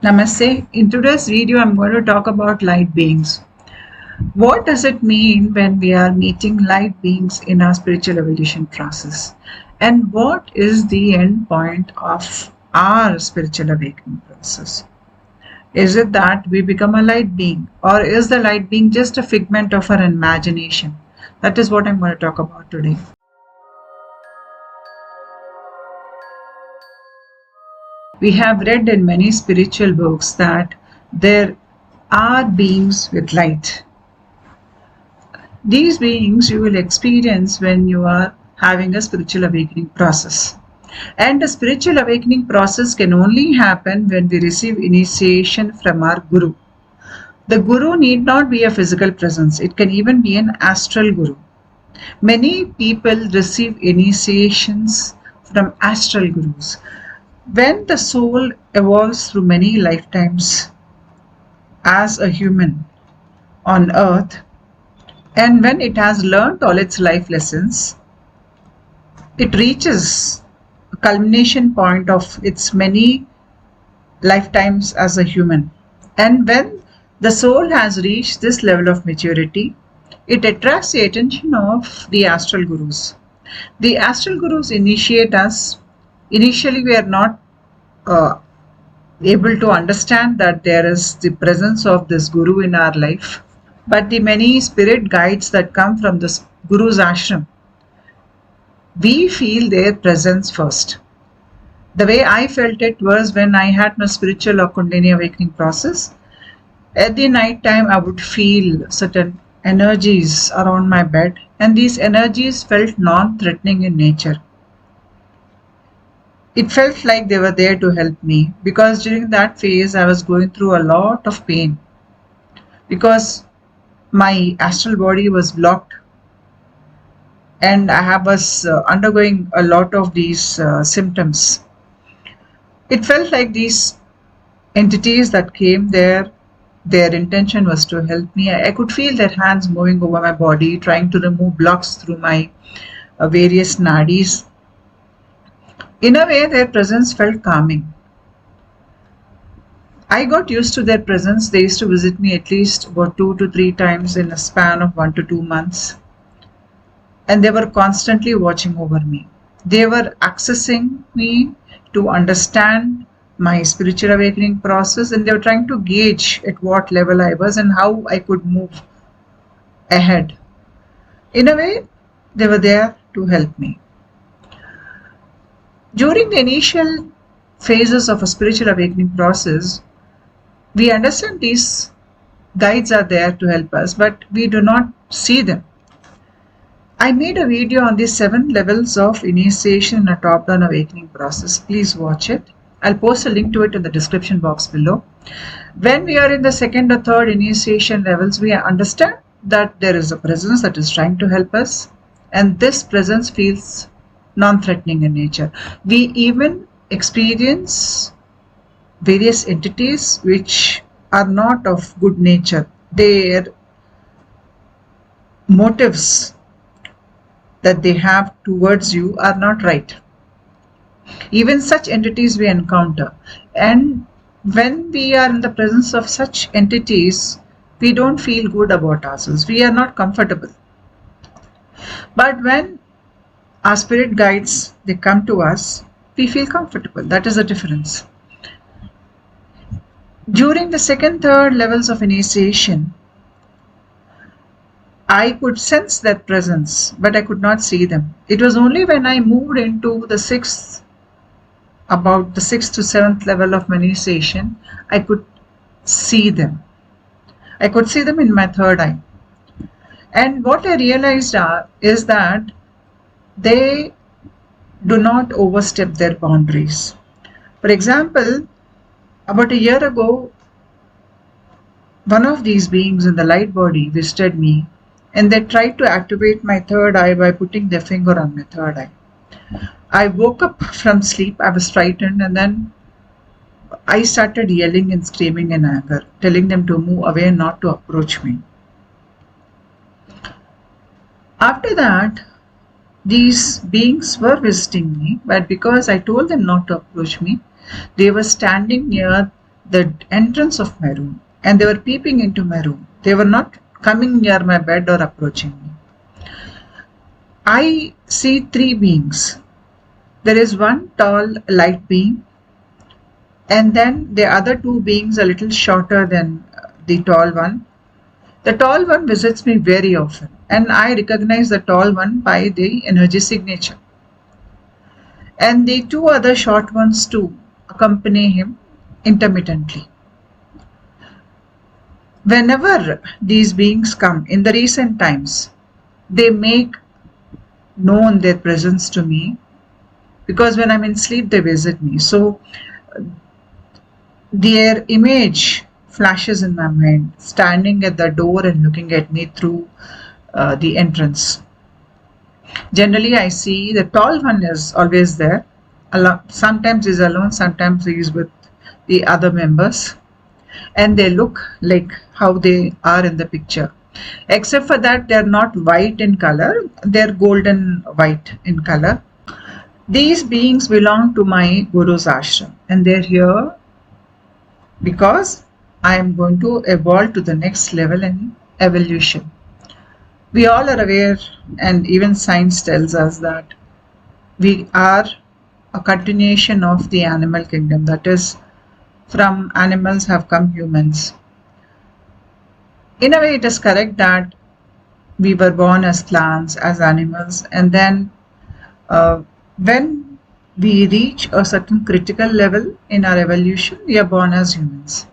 Namaste. In today's video, I'm going to talk about light beings. What does it mean when we are meeting light beings in our spiritual evolution process? And what is the end point of our spiritual awakening process? Is it that we become a light being, or is the light being just a figment of our imagination? That is what I'm going to talk about today. We have read in many spiritual books that there are beings with light. These beings you will experience when you are having a spiritual awakening process. And a spiritual awakening process can only happen when we receive initiation from our Guru. The Guru need not be a physical presence. It can even be an astral Guru. Many people receive initiations from astral Gurus. When the soul evolves through many lifetimes as a human on earth, and when it has learned all its life lessons, it reaches a culmination point of its many lifetimes as a human. And when the soul has reached this level of maturity, it attracts the attention of the astral gurus. The astral gurus initiate us. Initially, we are not able to understand that there is the presence of this guru in our life. But the many spirit guides that come from this guru's ashram, we feel their presence first. The way I felt it was when I had my spiritual or Kundalini awakening process. At the night time, I would feel certain energies around my bed, and these energies felt non-threatening in nature. It felt like they were there to help me, because during that phase I was going through a lot of pain because my astral body was blocked and I was undergoing a lot of these symptoms. It felt like these entities that came there, their intention was to help me. I could feel their hands moving over my body, trying to remove blocks through my various nadis. In a way, their presence felt calming. I got used to their presence. They used to visit me at least about 2 to 3 times in a span of 1 to 2 months. And they were constantly watching over me. They were accessing me to understand my spiritual awakening process, and they were trying to gauge at what level I was and how I could move ahead. In a way, they were there to help me. During the initial phases of a spiritual awakening process, we understand these guides are there to help us, but we do not see them. I made a video on the 7 levels of initiation in a top-down awakening process. Please watch it. I'll post a link to it in the description box below. When we are in the 2nd or 3rd initiation levels, we understand that there is a presence that is trying to help us, and this presence feels non-threatening in nature. We even experience various entities which are not of good nature. Their motives that they have towards you are not right. Even such entities we encounter. And when we are in the presence of such entities, we don't feel good about ourselves. We are not comfortable. But when our spirit guides, they come to us, we feel comfortable. That is the difference. During the 2nd, 3rd levels of initiation, I could sense their presence, but I could not see them. It was only when I moved into the 6th, about the 6th to 7th level of initiation, I could see them. I could see them in my 3rd eye. And what I realized is that they do not overstep their boundaries. For example, about a year ago, one of these beings in the light body visited me, and they tried to activate my 3rd eye by putting their finger on my 3rd eye. I woke up from sleep, I was frightened, and then I started yelling and screaming in anger, telling them to move away and not to approach me. After that, these beings were visiting me, but because I told them not to approach me, they were standing near the entrance of my room, and they were peeping into my room. They were not coming near my bed or approaching me. I see three beings. There is one tall light being, and then the other two beings a little shorter than the tall one. The tall one visits me very often, and I recognize the tall one by the energy signature. And the two other short ones too accompany him intermittently. Whenever these beings come in the recent times, they make known their presence to me, because when I'm in sleep they visit me. So their image flashes in my mind, standing at the door and looking at me through the entrance. Generally, I see the tall one is always there. Sometimes he's alone, sometimes he's with the other members, and they look like how they are in the picture. Except for that, they're not white in color, they're golden white in color. These beings belong to my Guru's ashram, and they're here because I am going to evolve to the next level in evolution. We all are aware, and even science tells us that we are a continuation of the animal kingdom. That is, from animals have come humans. In a way, it is correct that we were born as plants, as animals, and then when we reach a certain critical level in our evolution, we are born as humans.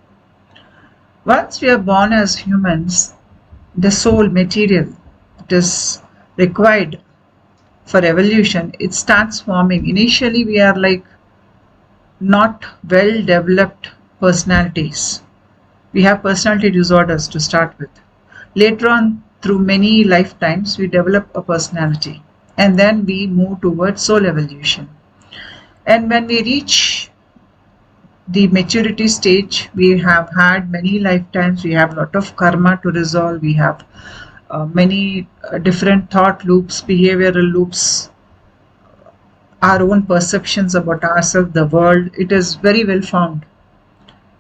Once we are born as humans, the soul material that is required for evolution, it starts forming. Initially, we are like not well developed personalities. We have personality disorders to start with. Later on, through many lifetimes, we develop a personality, and then we move towards soul evolution. And when we reach the maturity stage, we have had many lifetimes, we have a lot of karma to resolve, we have many different thought loops, behavioral loops, our own perceptions about ourselves, the world. It is very well formed,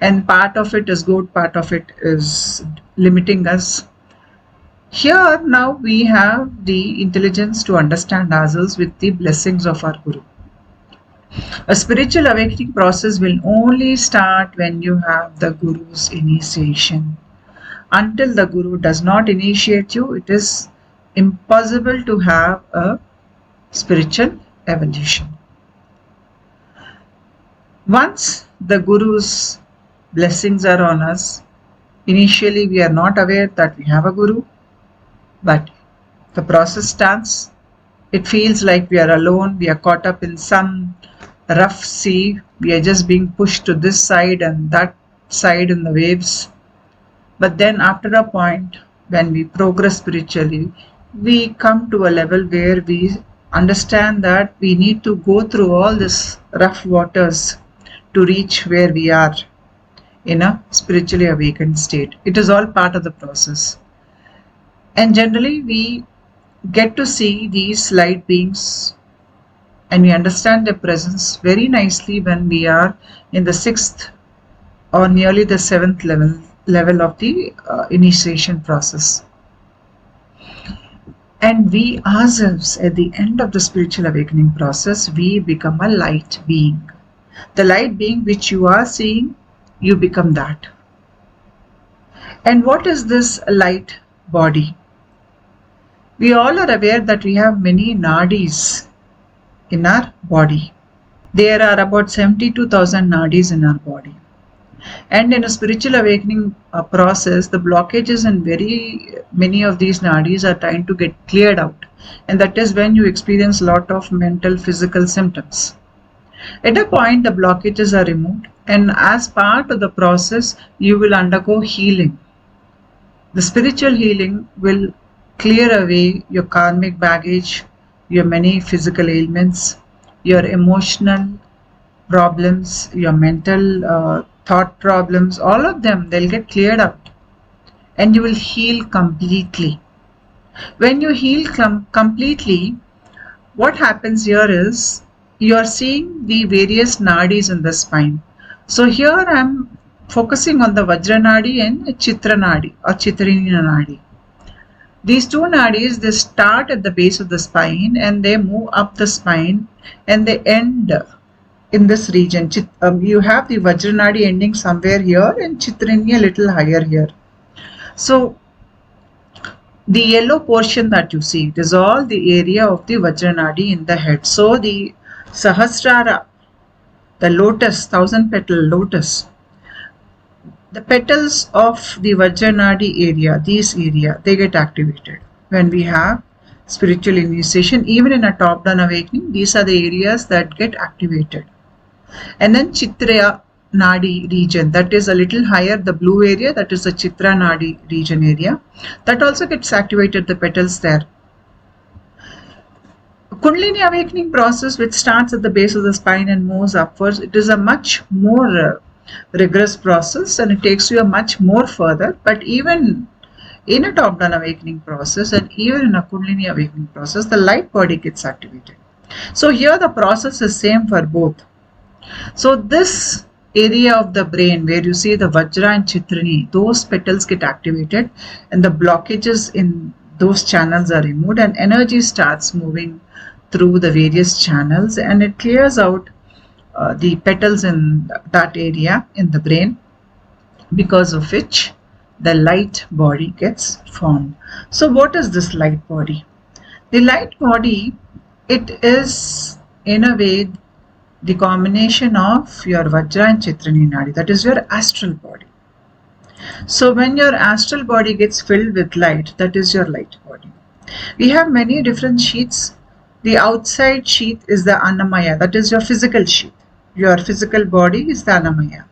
and part of it is good, part of it is limiting us. Here now we have the intelligence to understand ourselves with the blessings of our Guru. A spiritual awakening process will only start when you have the Guru's initiation. Until the Guru does not initiate you, it is impossible to have a spiritual evolution. Once the Guru's blessings are on us, initially we are not aware that we have a Guru, but the process starts. It feels like we are alone, we are caught up in some rough sea, we are just being pushed to this side and that side in the waves. But then after a point, when we progress spiritually, we come to a level where we understand that we need to go through all this rough waters to reach where we are in a spiritually awakened state. It is all part of the process. And generally we get to see these light beings, and we understand their presence very nicely when we are in the 6th or nearly the 7th level of the initiation process. And we ourselves, at the end of the spiritual awakening process, we become a light being. The light being which you are seeing, you become that. And what is this light body? We all are aware that we have many nadis in our body. There are about 72,000 nadis in our body. And in a spiritual awakening process, the blockages in very many of these nadis are trying to get cleared out. And that is when you experience a lot of mental, physical symptoms. At a point, the blockages are removed, and as part of the process, you will undergo healing. The spiritual healing will clear away your karmic baggage, your many physical ailments, your emotional problems, your mental thought problems, all of them, they'll get cleared out, and you will heal completely. When you heal completely, what happens here is you are seeing the various nadis in the spine. So here I'm focusing on the Vajranadi and Chitranadi or Chitrinadi. These two nadis, they start at the base of the spine and they move up the spine and they end in this region. You have the Vajranadi ending somewhere here and Chitrini a little higher here. So the yellow portion that you see, it is all the area of the Vajranadi in the head. So the Sahasrara, the lotus, 1000-petal lotus, the petals of the Vajranadi area, they get activated when we have spiritual initiation. Even in a top-down awakening, these are the areas that get activated. And then Chitra Nadi region, that is a little higher, the blue area, that is the Chitra Nadi region area, that also gets activated, the petals there. Kundalini awakening process, which starts at the base of the spine and moves upwards, it is a much more rigorous process and it takes you much more further. But even in a top-down awakening process and even in a Kundalini awakening process, the light body gets activated. So here the process is same for both. So this area of the brain where you see the Vajra and Chitrini, those petals get activated and the blockages in those channels are removed and energy starts moving through the various channels and it clears out the petals in that area in the brain, because of which the light body gets formed. So what is this light body? The light body, it is in a way the combination of your Vajra and Chitrini Nadi, that is your astral body. So when your astral body gets filled with light, that is your light body. We have many different sheaths. The outside sheath is the Annamaya, that is your physical sheath. Your physical body is the Annamaya.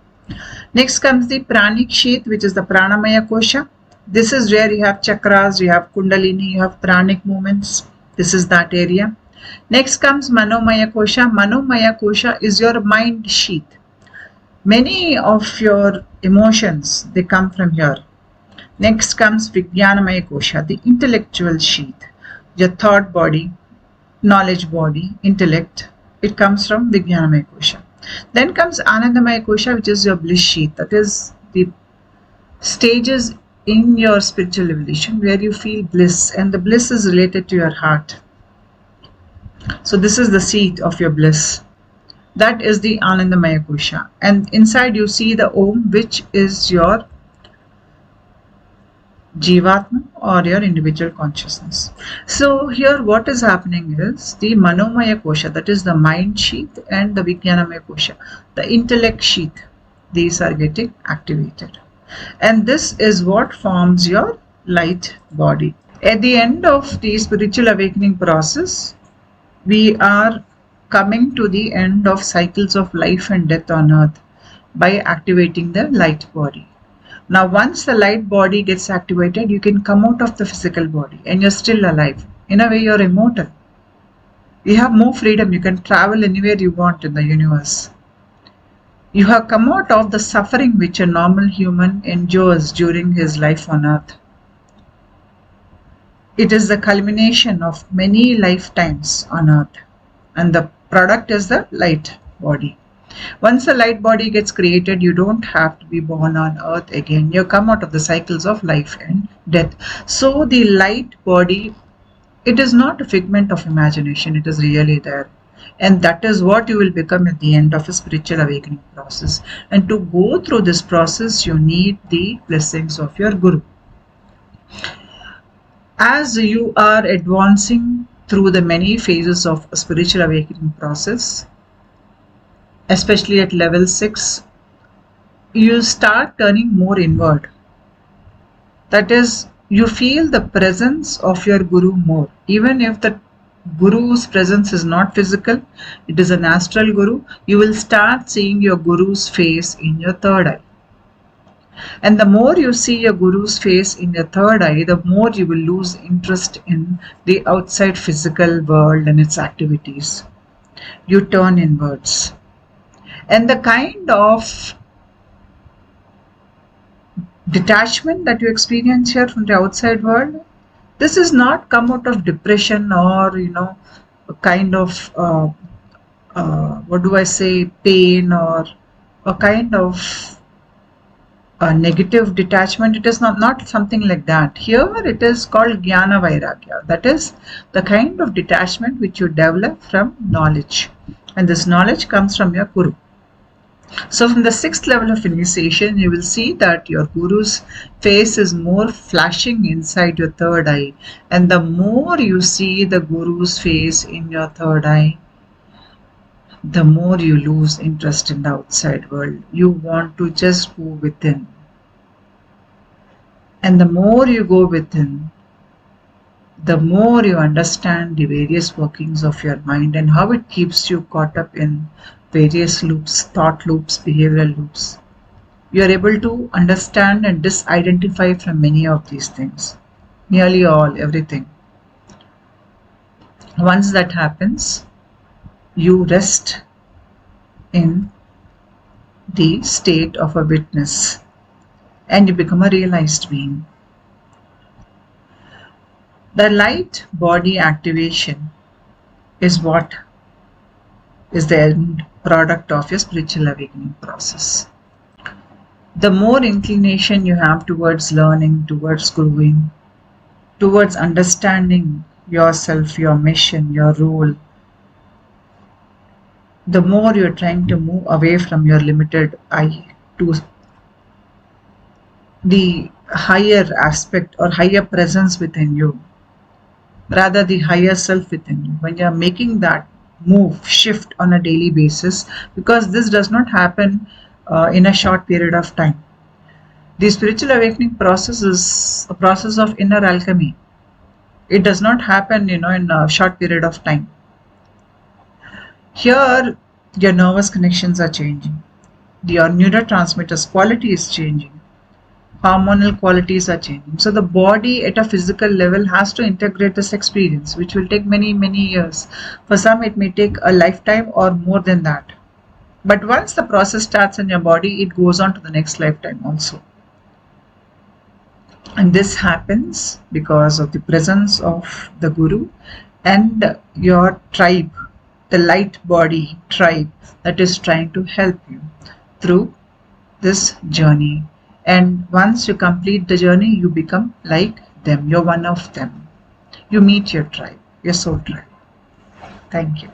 Next comes the Pranic sheath, which is the Pranamaya Kosha. This is where you have chakras, you have Kundalini, you have pranic movements. This is that area. Next comes Manomaya Kosha. Manomaya Kosha is your mind sheath. Many of your emotions, they come from here. Next comes Vijnanamaya Kosha, the intellectual sheath. Your thought body, knowledge body, intellect, it comes from Vijnanamaya Kosha. Then comes Anandamaya Kosha, which is your bliss sheath. That is the stages in your spiritual evolution where you feel bliss, and the bliss is related to your heart. So this is the seat of your bliss. That is the Anandamaya Kosha. And inside you see the Om, which is your Jivatma or your individual consciousness. So here what is happening is the Manomaya Kosha, that is the mind sheath, and the Vijnanamaya Kosha, the intellect sheath, these are getting activated. And this is what forms your light body. At the end of the spiritual awakening process, we are coming to the end of cycles of life and death on earth by activating the light body. Now once the light body gets activated, you can come out of the physical body and you're still alive. In a way, you're immortal. You have more freedom. You can travel anywhere you want in the universe. You have come out of the suffering which a normal human endures during his life on earth. It is the culmination of many lifetimes on earth, and the product is the light body. Once the light body gets created, you don't have to be born on earth again. You come out of the cycles of life and death. So the light body, it is not a figment of imagination, it is really there. And that is what you will become at the end of a spiritual awakening process. And to go through this process, you need the blessings of your Guru. As you are advancing through the many phases of a spiritual awakening process, especially at level 6, you start turning more inward. That is, you feel the presence of your Guru more. Even if the Guru's presence is not physical, it is an astral Guru, you will start seeing your Guru's face in your third eye. And the more you see your Guru's face in your third eye, the more you will lose interest in the outside physical world and its activities. You turn inwards. And the kind of detachment that you experience here from the outside world, this is not come out of depression or, a kind of, pain or a kind of a negative detachment. It is not something like that. Here it is called Jnana Vairagya. That is the kind of detachment which you develop from knowledge. And this knowledge comes from your Guru. So from the 6th level of initiation, you will see that your Guru's face is more flashing inside your third eye. And the more you see the Guru's face in your third eye, the more you lose interest in the outside world. You want to just go within. And the more you go within, the more you understand the various workings of your mind and how it keeps you caught up in various loops, thought loops, behavioral loops. You are able to understand and disidentify from many of these things. Nearly all, everything. Once that happens, you rest in the state of a witness and you become a realized being. The light body activation is what is the end product of your spiritual awakening process. The more inclination you have towards learning, towards growing, towards understanding yourself, your mission, your role, the more you're trying to move away from your limited I to the higher aspect or higher presence within you, rather the higher self within you. When you're making that move, shift on a daily basis, because this does not happen in a short period of time. The spiritual awakening process is a process of inner alchemy. It does not happen, in a short period of time. Here, your nervous connections are changing. Your neurotransmitters quality is changing. Hormonal qualities are changing. So the body at a physical level has to integrate this experience, which will take many, many years. For some, it may take a lifetime or more than that. But once the process starts in your body, it goes on to the next lifetime also. And this happens because of the presence of the Guru and your tribe, the light body tribe that is trying to help you through this journey. And once you complete the journey, you become like them. You're one of them. You meet your tribe, your soul tribe. Thank you.